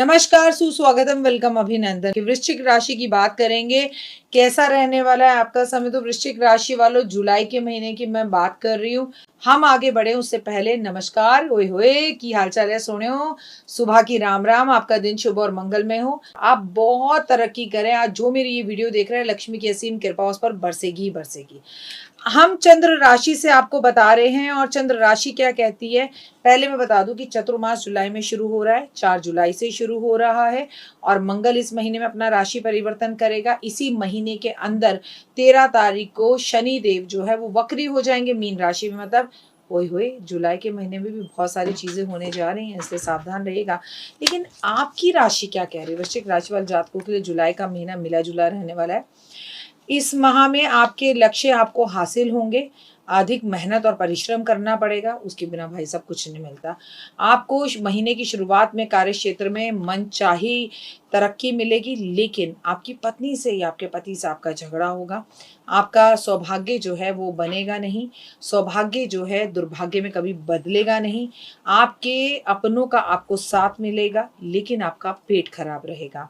नमस्कार, सुस्वागतम, वेलकम, अभिनंदन। कि वृश्चिक राशि की बात करेंगे, कैसा रहने वाला है आपका समय। तो वृश्चिक राशि वालों, जुलाई के महीने की मैं बात कर रही हूँ। हम आगे बढ़े उससे पहले नमस्कार, ओए होए की हालचाल है सोनियो। सुबह की राम राम, आपका दिन शुभ और मंगलमय हो। आप बहुत तरक्की करें। आज जो मेरी ये वीडियो देख रहे हैं, लक्ष्मी की असीम कृपा उस पर बरसेगी ही बरसेगी। हम चंद्र राशि से आपको बता रहे हैं और चंद्र राशि क्या कहती है। पहले मैं बता दूं कि चतुर्मास जुलाई में शुरू हो रहा है, 4 जुलाई से शुरू हो रहा है और मंगल इस महीने में अपना राशि परिवर्तन करेगा। इसी महीने के अंदर 13 तारीख को शनि देव जो है वो वक्री हो जाएंगे मीन राशि में। मतलब ओए होए, जुलाई के महीने में भी बहुत सारी चीजें होने जा रही हैं, इसलिए सावधान रहेगा। लेकिन आपकी राशि क्या कह रही है। वृश्चिक राशि वाले जातकों के लिए जुलाई का महीना मिला जुला रहने वाला है। इस माह में आपके लक्ष्य आपको हासिल होंगे। अधिक मेहनत और परिश्रम करना पड़ेगा, उसके बिना भाई सब कुछ नहीं मिलता। आपको महीने की शुरुआत में कार्य क्षेत्र में मनचाही तरक्की मिलेगी, लेकिन आपकी पत्नी से या आपके पति से आपका झगड़ा होगा। आपका सौभाग्य जो है वो बनेगा नहीं। सौभाग्य जो है दुर्भाग्य में कभी बदलेगा नहीं। आपके अपनों का आपको साथ मिलेगा, लेकिन आपका पेट खराब रहेगा।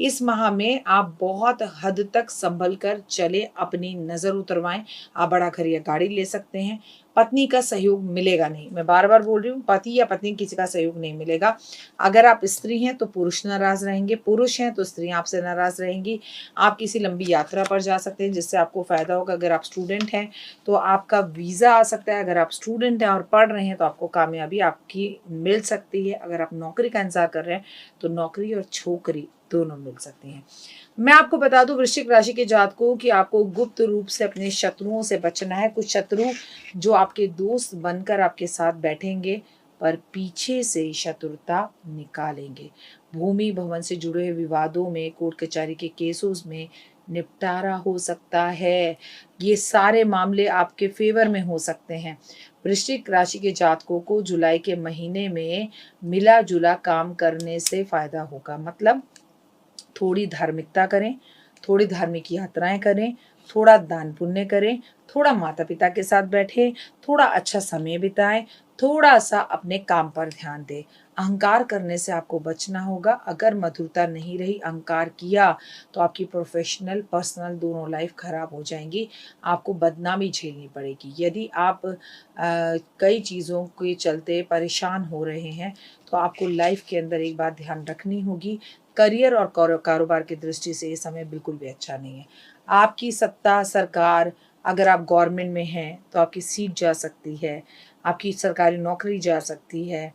इस माह में आप बहुत हद तक संभल कर चले, अपनी नजर उतरवाएं। आप बड़ा घर या गाड़ी ले सकते हैं। पत्नी का सहयोग मिलेगा नहीं। मैं बार बार बोल रही हूँ, पति या पत्नी किसी का सहयोग नहीं मिलेगा। अगर आप स्त्री हैं तो पुरुष नाराज रहेंगे, पुरुष हैं तो स्त्रियां आपसे नाराज रहेंगी। आप किसी लंबी यात्रा पर जा सकते हैं जिससे आपको फायदा होगा। अगर आप स्टूडेंट हैं तो आपका वीजा आ सकता है। अगर आप स्टूडेंट हैं और पढ़ रहे हैं तो आपको कामयाबी आपकी मिल सकती है। अगर आप नौकरी का इंतजार कर रहे हैं तो नौकरी और छोकरी दोनों मिल सकती हैं। मैं आपको बता दूं, वृश्चिक राशि के जातकों कि आपको गुप्त रूप से अपने शत्रुओं से बचना है। कुछ शत्रु जो आपके दोस्त बनकर आपके साथ बैठेंगे पर पीछे से शत्रुता निकालेंगे। भूमि भवन से जुड़े हुए विवादों में, कोर्ट कचहरी के केसों में निपटारा हो सकता है। ये सारे मामले आपके फेवर में हो सकते हैं। वृश्चिक राशि के जातकों को जुलाई के महीने में मिला जुला काम करने से फायदा होगा। मतलब थोड़ी धार्मिकता करें, थोड़ी धार्मिक यात्राएं करें, थोड़ा दान पुण्य करें, थोड़ा माता पिता के साथ बैठे, थोड़ा अच्छा समय बिताएं, थोड़ा सा अपने काम पर ध्यान दें। अहंकार करने से आपको बचना होगा। अगर मधुरता नहीं रही, अहंकार किया तो आपकी प्रोफेशनल पर्सनल दोनों लाइफ खराब हो जाएंगी। आपको बदनामी झेलनी पड़ेगी। यदि आप कई चीज़ों के चलते परेशान हो रहे हैं तो आपको लाइफ के अंदर एक बात ध्यान रखनी होगी। करियर और कारोबार की दृष्टि से ये समय बिल्कुल भी अच्छा नहीं है। आपकी सत्ता सरकार, अगर आप गवर्नमेंट में हैं तो आपकी सीट जा सकती है, आपकी सरकारी नौकरी जा सकती है,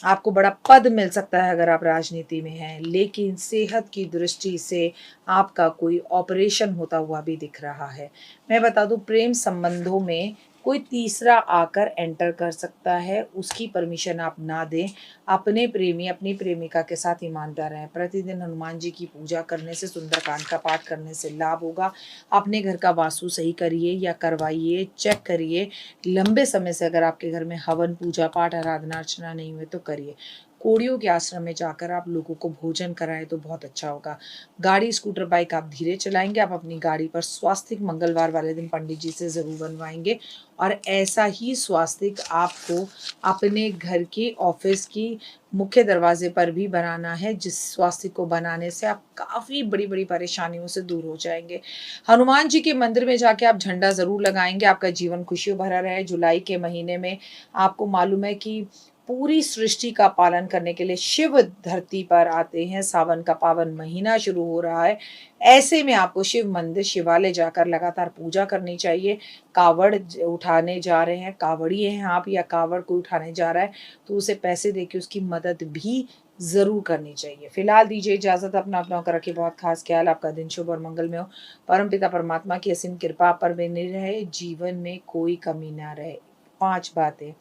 आपको बड़ा पद मिल सकता है अगर आप राजनीति में हैं। लेकिन सेहत की दृष्टि से आपका कोई ऑपरेशन होता हुआ भी दिख रहा है। मैं बता दूं, प्रेम संबंधों में कोई तीसरा आकर एंटर कर सकता है, उसकी परमिशन आप ना दें। अपने प्रेमी अपनी प्रेमिका के साथ ईमानदार रहें। प्रतिदिन हनुमान जी की पूजा करने से, सुंदरकांड का पाठ करने से लाभ होगा। अपने घर का वास्तु सही करिए या करवाइए, चेक करिए। लंबे समय से अगर आपके घर में हवन पूजा पाठ आराधना अर्चना नहीं हुए तो करिए। कोड़ियों के आश्रम में जाकर आप लोगों को भोजन कराएं तो बहुत अच्छा होगा। गाड़ी स्कूटर बाइक आप धीरे चलाएंगे। आप अपनी गाड़ी पर स्वास्तिक मंगलवार वाले दिन पंडित जी से जरूर बनवाएंगे और ऐसा ही स्वास्तिक आपको अपने घर की ऑफिस की मुख्य दरवाजे पर भी बनाना है, जिस स्वास्तिक को बनाने से आप काफी बड़ी बड़ी परेशानियों से दूर हो जाएंगे। हनुमान जी के मंदिर में जाके आप झंडा जरूर लगाएंगे। आपका जीवन खुशियों भरा रहे। जुलाई के महीने में आपको मालूम है कि पूरी सृष्टि का पालन करने के लिए शिव धरती पर आते हैं। सावन का पावन महीना शुरू हो रहा है। ऐसे में आपको शिव मंदिर शिवालय जाकर लगातार पूजा करनी चाहिए। कावड़ उठाने जा रहे हैं, कावड़िए हैं आप या कावड़ को उठाने जा रहा है तो उसे पैसे देके उसकी मदद भी जरूर करनी चाहिए। फिलहाल दीजिए इजाजत। अपना अपना कर रखिए बहुत खास ख्याल। आपका दिन शुभ और मंगल में हो। परमपिता परमात्मा की असीम कृपा पर बनी रहे। जीवन में कोई कमी ना रहे। 5 बातें।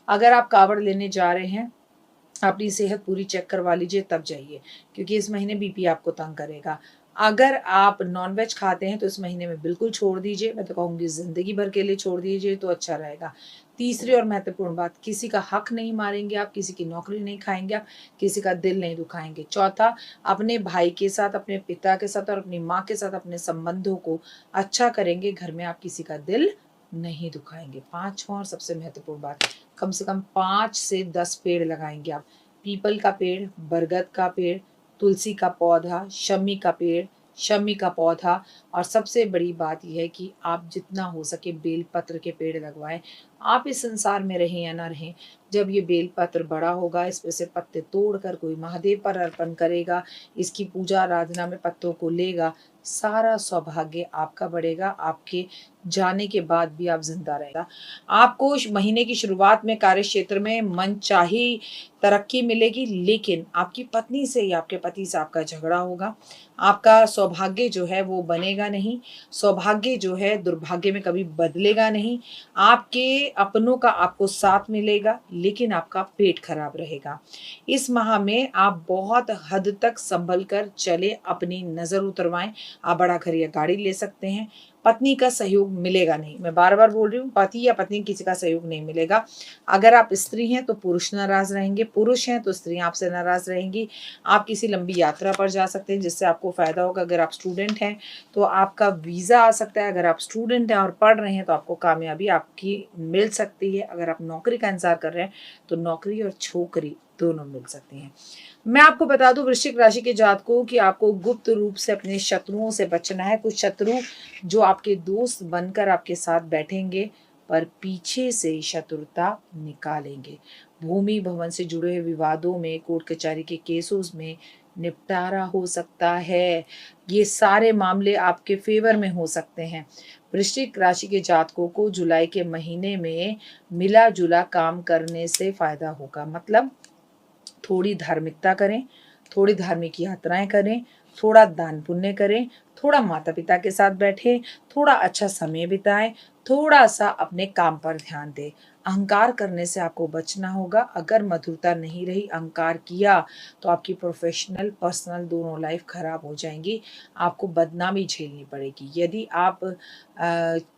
अगर आप कावड़ लेने जा रहे हैं, अपनी सेहत पूरी चेक करवा लीजिए तब जाइए, क्योंकि इस महीने बीपी आपको तंग करेगा। अगर आप नॉनवेज खाते हैं तो इस महीने में बिल्कुल छोड़ दीजिए। मैं तो कहूँगी जिंदगी भर के लिए छोड़ दीजिए तो अच्छा रहेगा। तीसरी और महत्वपूर्ण बात, किसी का हक नहीं मारेंगे आप, किसी की नौकरी नहीं खाएंगे आप, किसी का दिल नहीं दुखाएंगे। चौथा, अपने भाई के साथ, अपने पिता के साथ और अपनी माँ के साथ अपने संबंधों को अच्छा करेंगे। घर में आप किसी का दिल नहीं दुखाएंगे। पांचवा और सबसे महत्वपूर्ण बात, कम से कम 5 से 10 पेड़ लगाएंगे आप। पीपल का पेड़, बरगद का पेड़, तुलसी का पौधा, शमी का पेड़, शमी का पौधा, और सबसे बड़ी बात यह है कि आप जितना हो सके बेलपत्र के पेड़ लगवाएं। आप इस संसार में रहें या ना रहें, जब ये बेलपत्र बड़ा होगा, इसमें से पत्ते तोड़कर कोई महादेव पर अर्पण करेगा, इसकी पूजा आराधना में पत्तों को लेगा, सारा सौभाग्य आपका बढ़ेगा। आपके जाने के बाद भी आप जिंदा रहेगा। आपको इस महीने की शुरुआत में कार्य क्षेत्र में मनचाही तरक्की मिलेगी, लेकिन आपकी पत्नी से या आपके पति से आपका झगड़ा होगा। आपका सौभाग्य जो है वो बनेगा नहीं। सौभाग्य जो है दुर्भाग्य में कभी बदलेगा नहीं। आपके अपनों का आपको साथ मिलेगा, लेकिन आपका पेट खराब रहेगा। इस माह में आप बहुत हद तक संभल कर चले, अपनी नजर उतरवाएं। आप बड़ा घर या गाड़ी ले सकते हैं। पत्नी का सहयोग मिलेगा नहीं। मैं बार बार बोल रही हूँ, पति या पत्नी किसी का सहयोग नहीं मिलेगा। अगर आप स्त्री हैं तो पुरुष नाराज रहेंगे, पुरुष हैं तो स्त्रियां आपसे नाराज रहेंगी। आप किसी लंबी यात्रा पर जा सकते हैं जिससे आपको फायदा होगा। अगर आप स्टूडेंट हैं तो आपका वीजा आ सकता है। अगर आप स्टूडेंट हैं और पढ़ रहे हैं तो आपको कामयाबी आपकी मिल सकती है। अगर आप नौकरी का इंतजार कर रहे हैं तो नौकरी और छोकरी दोनों मिल सकती हैं। मैं आपको बता दूं वृश्चिक राशि के जातकों कि आपको गुप्त रूप से अपने शत्रुओं से बचना है। कुछ शत्रु जो आपके दोस्त बनकर आपके साथ बैठेंगे पर पीछे से शत्रुता निकालेंगे। भूमि भवन से जुड़े हुए विवादों में, कोर्ट कचहरी के केसों में निपटारा हो सकता है। ये सारे मामले आपके फेवर में हो सकते हैं। वृश्चिक राशि के जातकों को जुलाई के महीने में मिला जुला काम करने से फायदा होगा। मतलब थोड़ी धार्मिकता करें, थोड़ी धार्मिक यात्राएं करें, थोड़ा दान पुण्य करें, थोड़ा माता पिता के साथ बैठें, थोड़ा अच्छा समय बिताएं, थोड़ा सा अपने काम पर ध्यान दें। अहंकार करने से आपको बचना होगा। अगर मधुरता नहीं रही, अहंकार किया तो आपकी प्रोफेशनल पर्सनल दोनों लाइफ खराब हो जाएंगी। आपको बदनामी झेलनी पड़ेगी। यदि आप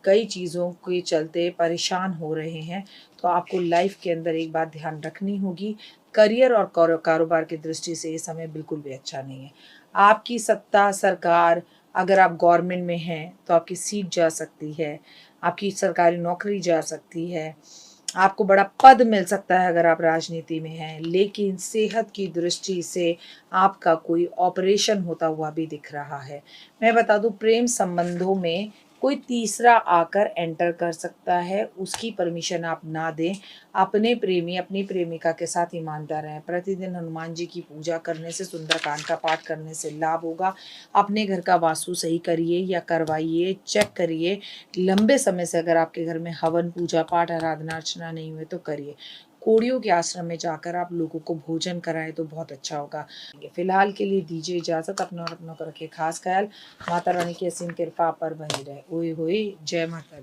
कई चीज़ों के चलते परेशान हो रहे हैं तो आपको लाइफ के अंदर एक बात ध्यान रखनी होगी, करियर और कारोबार की दृष्टि से ये समय बिल्कुल भी अच्छा नहीं है। आपकी सत्ता सरकार, अगर आप गवर्नमेंट में हैं तो आपकी सीट जा सकती है, आपकी सरकारी नौकरी जा सकती है, आपको बड़ा पद मिल सकता है अगर आप राजनीति में हैं। लेकिन सेहत की दृष्टि से आपका कोई ऑपरेशन होता हुआ भी दिख रहा है। मैं बता दूं, प्रेम संबंधों में कोई तीसरा आकर एंटर कर सकता है, उसकी परमिशन आप ना दें। अपने प्रेमी अपनी प्रेमिका के साथ ईमानदार रहें। प्रतिदिन हनुमान जी की पूजा करने से, सुंदरकांड का पाठ करने से लाभ होगा। अपने घर का वास्तु सही करिए या करवाइए, चेक करिए। लंबे समय से अगर आपके घर में हवन पूजा पाठ आराधना अर्चना नहीं हुए तो करिए। कोड़ियों के आश्रम में जाकर आप लोगों को भोजन कराएं तो बहुत अच्छा होगा। फिलहाल के लिए दीजिए इजाजत। अपना और अपनों का रखिए खास ख्याल। माता रानी की असीम कृपा पर बनी रहे। ओए होए, जय माता।